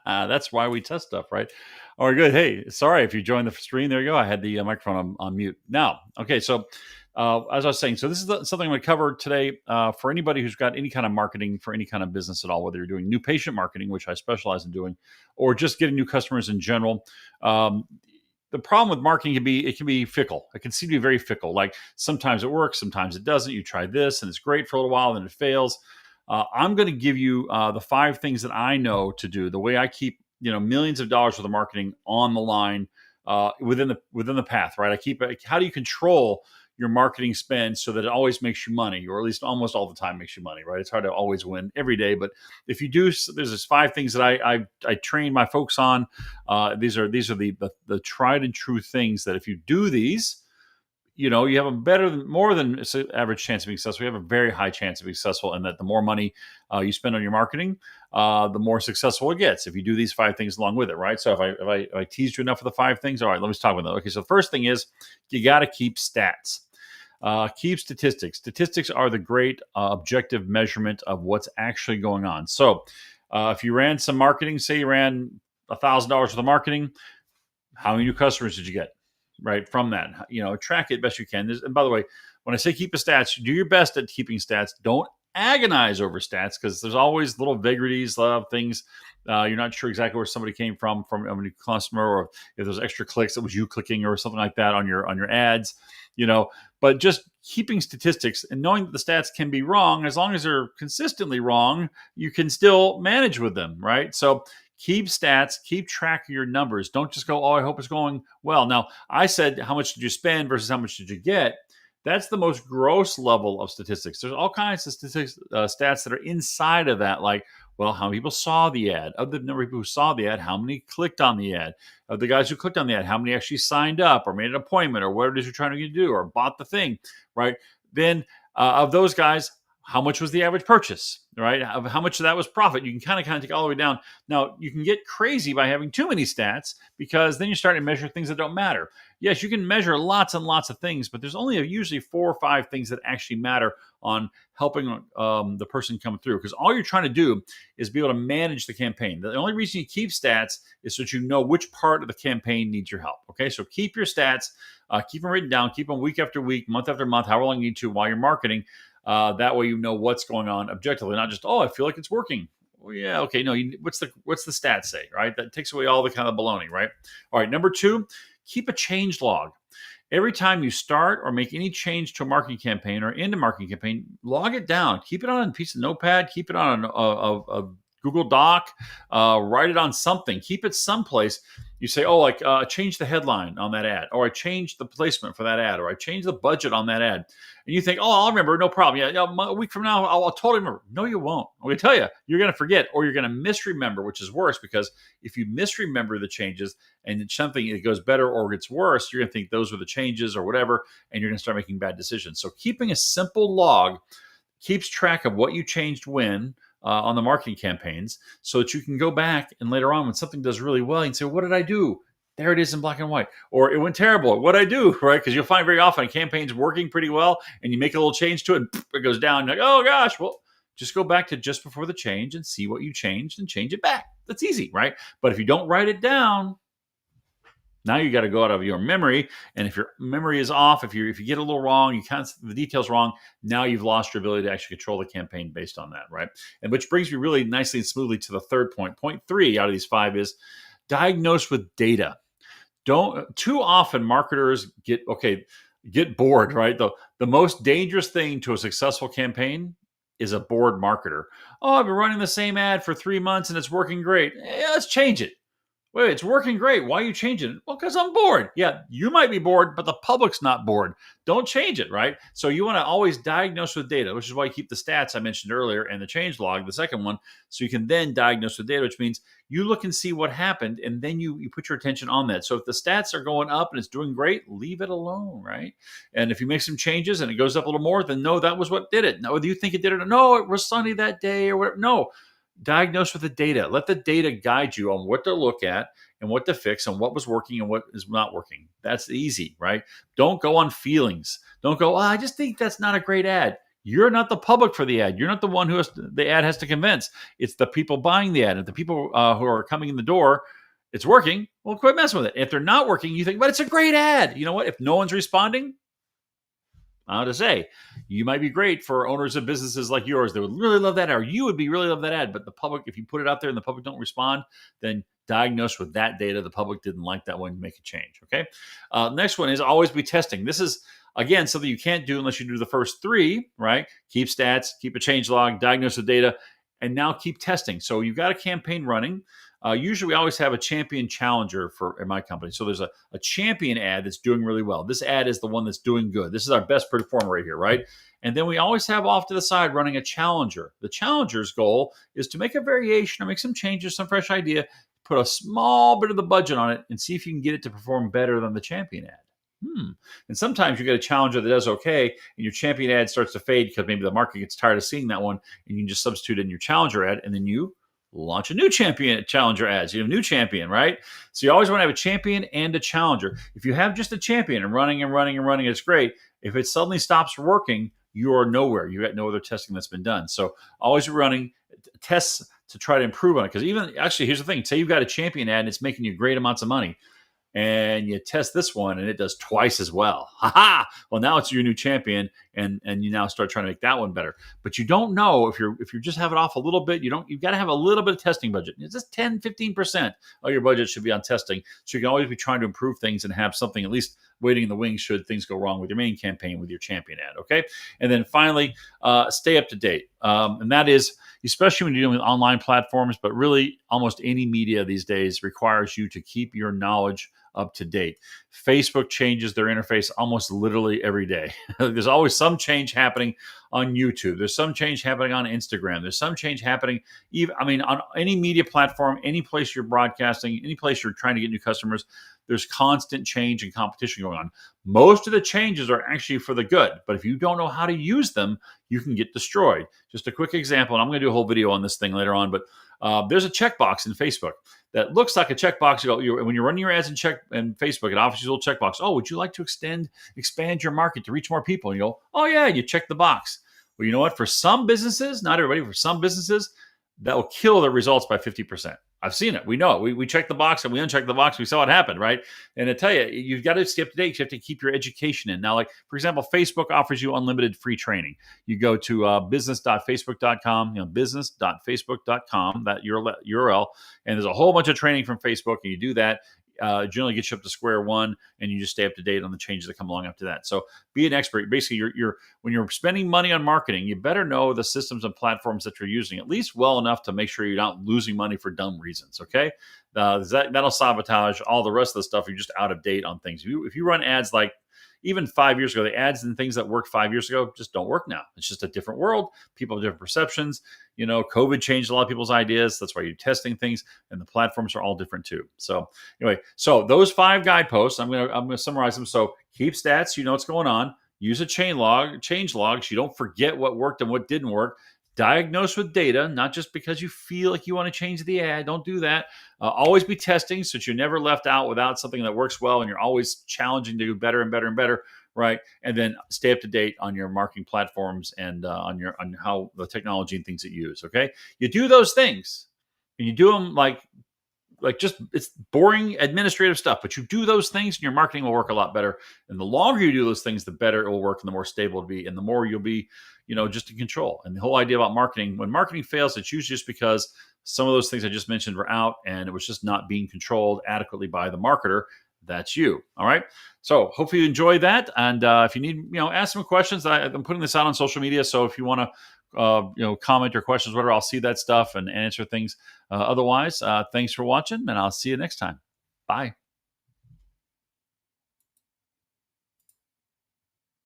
That's why we test stuff, right? All right, good. Hey, sorry if you joined the stream. There you go. I had the microphone on mute. Now, okay, so as I was saying, so this is something I'm going to cover today for anybody who's got any kind of marketing for any kind of business at all, whether you're doing new patient marketing, which I specialize in doing, or just getting new customers in general. Um, the problem with marketing can be it can be fickle. It can seem to be very fickle. Like sometimes it works, sometimes it doesn't. You try this and it's great for a little while, then it fails. I'm going to give you the 5 things that I know to do. The way I keep millions of dollars worth of marketing on the line within the path, right? I keep it. How do you control your marketing spend so that it always makes you money, or at least almost all the time makes you money, right? It's hard to always win every day, but if you do, there's this 5 things that I train my folks on. These are the tried and true things that if you do these, you have a more than average chance of being successful. You have a very high chance of being successful, and that the more money you spend on your marketing, the more successful it gets if you do these 5 things along with it, right? So if I teased you enough of the 5 things, all right, let me talk about that. Okay, so the first thing is you got to keep stats. Keep statistics. Statistics are the great objective measurement of what's actually going on. So if you ran some marketing, say you ran $1,000 worth of marketing, how many new customers did you get? Right from that, track it best you can. And by the way, when I say keep the stats, do your best at keeping stats. Don't agonize over stats because there's always little vagaries, things. You're not sure exactly where somebody came from a new customer, or if there's extra clicks, it was you clicking or something like that on your ads. But just keeping statistics and knowing that the stats can be wrong, as long as they're consistently wrong, you can still manage with them, right? So keep stats, keep track of your numbers. Don't just go, oh, I hope it's going well. Now, I said, how much did you spend versus how much did you get? That's the most gross level of statistics. There's all kinds of statistics, stats that are inside of that, like, well, how many people saw the ad? Of the number of people who saw the ad, how many clicked on the ad? Of the guys who clicked on the ad, how many actually signed up or made an appointment or whatever it is you're trying to do or bought the thing, right? Then of those guys, how much was the average purchase, right? How much of that was profit? You can kind of take all the way down. Now, you can get crazy by having too many stats because then you start to measure things that don't matter. Yes, you can measure lots and lots of things, but there's only usually 4 or 5 things that actually matter on helping the person come through, because all you're trying to do is be able to manage the campaign. The only reason you keep stats is so that you know which part of the campaign needs your help. Okay, so keep your stats, keep them written down, keep them week after week, month after month, however long you need to while you're marketing. That way you know what's going on objectively, not just, oh, I feel like it's working. Well, yeah, okay, no, what's the stats say, right? That takes away all the kind of baloney, right? All right, number 2, keep a change log. Every time you start or make any change to a marketing campaign or into marketing campaign, log it down. Keep it on a piece of notepad. Keep it on a Google Doc. Write it on something. Keep it someplace. You say, oh, like change the headline on that ad, or I changed the placement for that ad, or I changed the budget on that ad. And you think, oh, I'll remember, no problem. Yeah, a week from now, I'll totally remember. No, you won't. I'm going to tell you, you're going to forget, or you're going to misremember, which is worse, because if you misremember the changes and it's something that goes better or gets worse, you're going to think those were the changes or whatever, and you're going to start making bad decisions. So keeping a simple log keeps track of what you changed when on the marketing campaigns, so that you can go back and later on when something does really well, you can say, what did I do? There it is in black and white. Or it went terrible. What did I do? Right? Because you'll find very often a campaign's working pretty well and you make a little change to it and it goes down. You're like, oh gosh, well, just go back to just before the change and see what you changed and change it back. That's easy, right? But if you don't write it down, now you got to go out of your memory, and if your memory is off, if you get a little wrong, you can't the details wrong. Now you've lost your ability to actually control the campaign based on that, right? And which brings me really nicely and smoothly to the third point. Point 3 out of these 5 is diagnose with data. Don't too often marketers get bored, right? The most dangerous thing to a successful campaign is a bored marketer. Oh, I've been running the same ad for 3 months and it's working great. Let's change it. Wait, it's working great. Why are you changing it? Well, because I'm bored. Yeah, you might be bored, but the public's not bored. Don't change it, right? So you want to always diagnose with data, which is why you keep the stats I mentioned earlier and the change log, the second one, so you can then diagnose with data, which means you look and see what happened, and then you put your attention on that. So if the stats are going up and it's doing great, leave it alone, right? And if you make some changes and it goes up a little more, then no, that was what did it. No, do you think it did it? No, it was sunny that day or whatever. No. Diagnose with the data. Let the data guide you on what to look at and what to fix and what was working and what is not working. That's easy, right? Don't go on feelings. Don't go, I just think that's not a great ad. You're not the public for the ad. You're not the one who the ad has to convince. It's the people buying the ad. If the people who are coming in the door, it's working, well, quit messing with it. If they're not working, you think, but it's a great ad. You know what? If no one's responding, I to say, you might be great for owners of businesses like yours. They would really love that ad, or you would be really love that ad. But the public, if you put it out there and the public don't respond, then diagnose with that data. The public didn't like that one. Make a change. Okay. Next one is always be testing. This is again something you can't do unless you do the first three. Right. Keep stats, keep a change log, diagnose the data, and now keep testing. So you've got a campaign running. Usually we always have a champion challenger in my company. So there's a champion ad that's doing really well. This ad is the one that's doing good. This is our best performer right here, right? And then we always have off to the side running a challenger. The challenger's goal is to make a variation or make some changes, some fresh idea, put a small bit of the budget on it and see if you can get it to perform better than the champion ad. And sometimes you get a challenger that does okay, and your champion ad starts to fade because maybe the market gets tired of seeing that one, and you can just substitute in your challenger ad, and then you launch a new champion challenger ads. You have a new champion, right? So you always want to have a champion and a challenger. If you have just a champion and running, it's great. If it suddenly stops working, you are nowhere. You got no other testing that's been done. So always running tests to try to improve on it. Because even actually, here's the thing: say you've got a champion ad and it's making you great amounts of money, and you test this one and it does twice as well. Well, now it's your new champion, and you now start trying to make that one better. But you don't know if you just have it off a little bit. You've got to have a little bit of testing budget. It's just 10-15% of your budget should be on testing. So you can always be trying to improve things and have something at least waiting in the wings should things go wrong with your main campaign with your champion ad. Okay, and then finally, stay up to date, and that is especially when you're dealing with online platforms, but really almost any media these days requires you to keep your knowledge up to date. Facebook changes their interface almost literally every day. There's always some change happening on YouTube. There's some change happening on Instagram. There's some change happening, on any media platform, any place you're broadcasting, any place you're trying to get new customers. There's constant change and competition going on. Most of the changes are actually for the good, but if you don't know how to use them, you can get destroyed. Just a quick example, and I'm going to do a whole video on this thing later on, but there's a checkbox in Facebook that looks like a checkbox. When you're running your ads in Facebook, it offers you a little checkbox. Oh, would you like to expand your market to reach more people? And you go, oh yeah, you check the box. Well, you know what? For some businesses, not everybody, for some businesses, that will kill their results by 50%. I've seen it. We know it. We check the box and we uncheck the box. We saw it happen, right? And I tell you, you've got to stay up to date. You have to keep your education in. Now, like, for example, Facebook offers you unlimited free training. You go to business.facebook.com, business.facebook.com, that URL, and there's a whole bunch of training from Facebook, and you do that. Generally gets you up to square one, and you just stay up to date on the changes that come along after that. So be an expert. Basically, when you're spending money on marketing, you better know the systems and platforms that you're using at least well enough to make sure you're not losing money for dumb reasons. Okay, that'll sabotage all the rest of the stuff. You're just out of date on things. If you run ads like even 5 years ago, the ads and things that worked 5 years ago just don't work now. It's just a different world. People have different perceptions. COVID changed a lot of people's ideas. That's why you're testing things, and the platforms are all different too. So anyway, those 5 guideposts, I'm gonna summarize them. So keep stats, you know what's going on. Use a change log so you don't forget what worked and what didn't work. Diagnose with data, not just because you feel like you want to change the ad. Don't do that. Always be testing so that you're never left out without something that works well, and you're always challenging to do better and better and better, right? And then stay up to date on your marketing platforms and on how the technology and things that you use. Okay, you do those things, and you do them like just it's boring administrative stuff, but you do those things and your marketing will work a lot better. And the longer you do those things, the better it will work and the more stable it'll be and the more you'll be, just in control. And the whole idea about marketing, when marketing fails, it's usually just because some of those things I just mentioned were out and it was just not being controlled adequately by the marketer. That's you. All right. So hopefully you enjoyed that. And if you need, ask some questions. I'm putting this out on social media. So if you want to, comment or questions, whatever, I'll see that stuff and answer things. Otherwise, thanks for watching, and I'll see you next time. Bye.